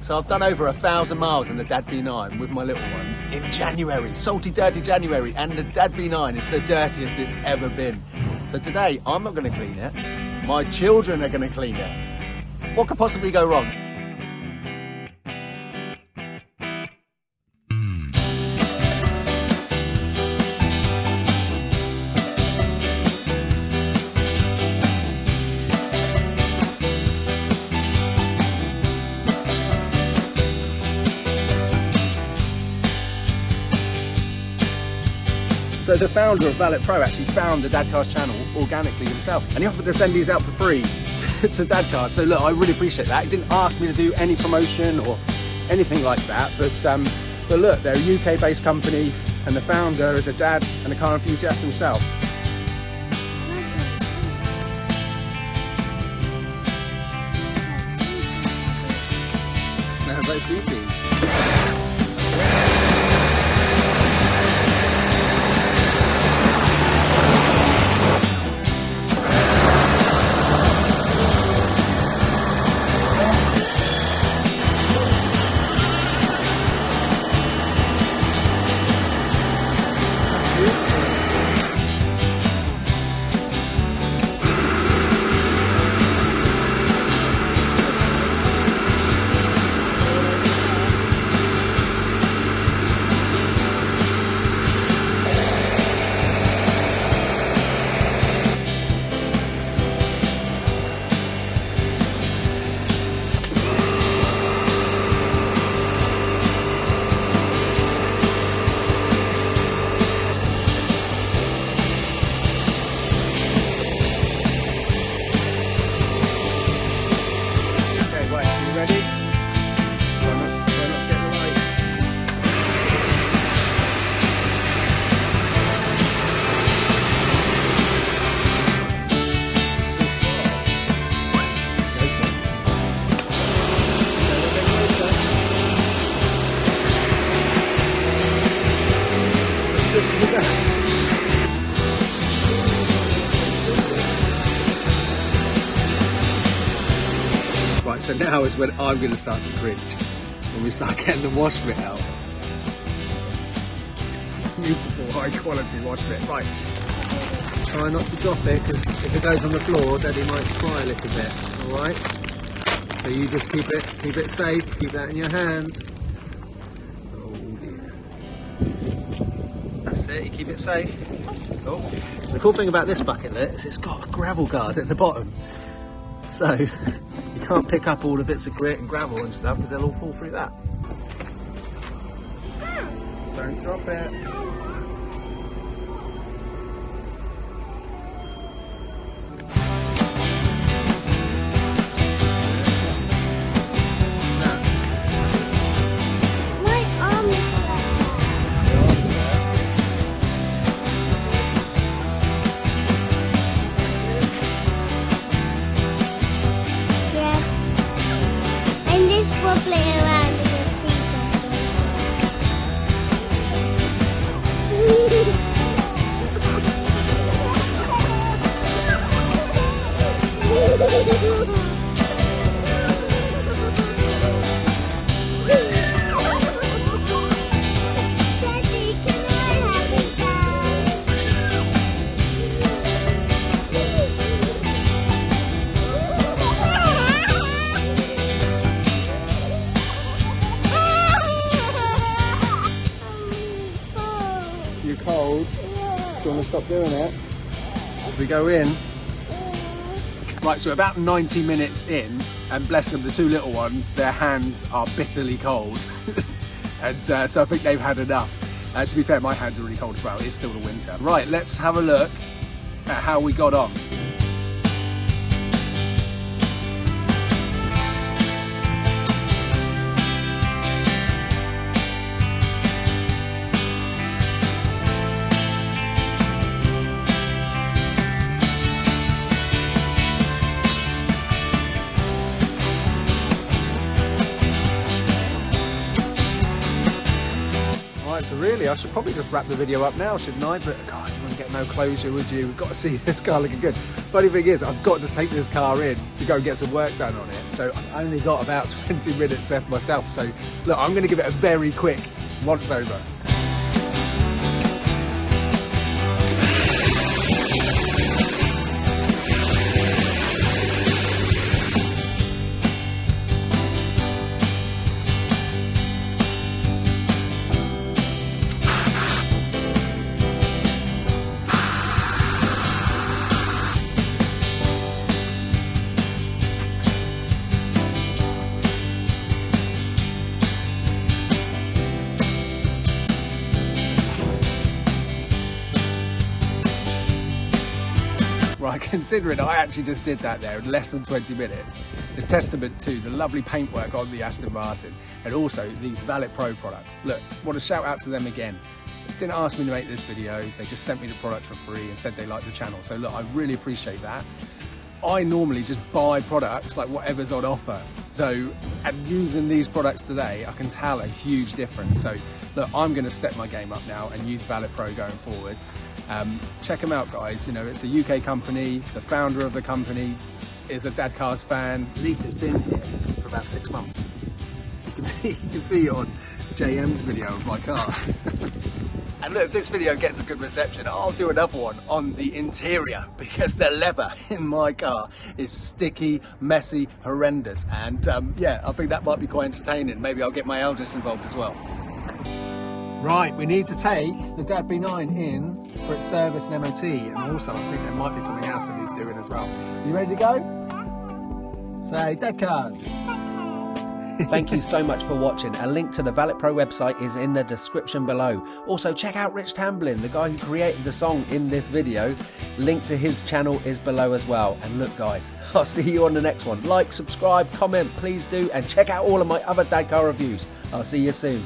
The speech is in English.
So I've done over 1,000 miles in the Dad B9 with my little ones in January, salty, dirty January, and the Dad B9 is the dirtiest it's ever been. So today, I'm not going to clean it. My children are going to clean it. What could possibly go wrong? So the founder of Valet Pro actually found the Dadcast channel organically himself, and he offered to send these out for free to Dadcast. So look, I really appreciate that. He didn't ask me to do any promotion or anything like that, but look, they're a UK-based company, and the founder is a dad and a car enthusiast himself. Smells like sweeties. That's it. Right, so now is when I'm going to start to cringe, when we start getting the wash bit out. Beautiful, high quality wash bit. Right, try not to drop it, because if it goes on the floor, Daddy might cry a little bit, alright? So you just keep it safe, keep that in your hand. Oh dear. That's it, you keep it safe. Oh. The cool thing about this bucket lid is it's got a gravel guard at the bottom. So you can't pick up all the bits of grit and gravel and stuff because they'll all fall through that. Don't drop it. You cold? Yeah. Do you want to stop doing it? As we go in. Right, so about 90 minutes in, and bless them, the two little ones, their hands are bitterly cold. And so I think they've had enough. To be fair, my hands are really cold as well. It's still the winter. Right, let's have a look at how we got on. So really, I should probably just wrap the video up now, shouldn't I? But God, get no closure, would you? We've got to see this car looking good. Funny thing is, I've got to take this car in to go get some work done on it. So I've only got about 20 minutes left myself. So look, I'm going to give it a very quick once over. Right, considering I actually just did that there in less than 20 minutes, it's testament to the lovely paintwork on the Aston Martin and also these Valet Pro products. Look, I want to shout out to them again. Didn't ask me to make this video, they just sent me the product for free and said they liked the channel. So look, I really appreciate that. I normally just buy products like whatever's on offer. So, and using these products today, I can tell a huge difference. So look, I'm going to step my game up now and use Valet Pro going forward. Check them out, guys. You know, it's a UK company. The founder of the company is a Dad Cars fan. Leaf has been here for about 6 months. You can see it on JM's video of my car. And look, if this video gets a good reception, I'll do another one on the interior, because the leather in my car is sticky, messy, horrendous. And yeah, I think that might be quite entertaining. Maybe I'll get my eldest involved as well. Right, we need to take the Dad B9 in for its service and MOT, and also I think there might be something else that he's doing as well. You ready to go? Say, Dad Cars. Thank you so much for watching. A link to the Valet Pro website is in the description below. Also check out Rich Tamblyn, the guy who created the song in this video. Link to his channel is below as well. And look guys, I'll see you on the next one. Like, subscribe, comment, please do, and check out all of my other Dad Car reviews. I'll see you soon.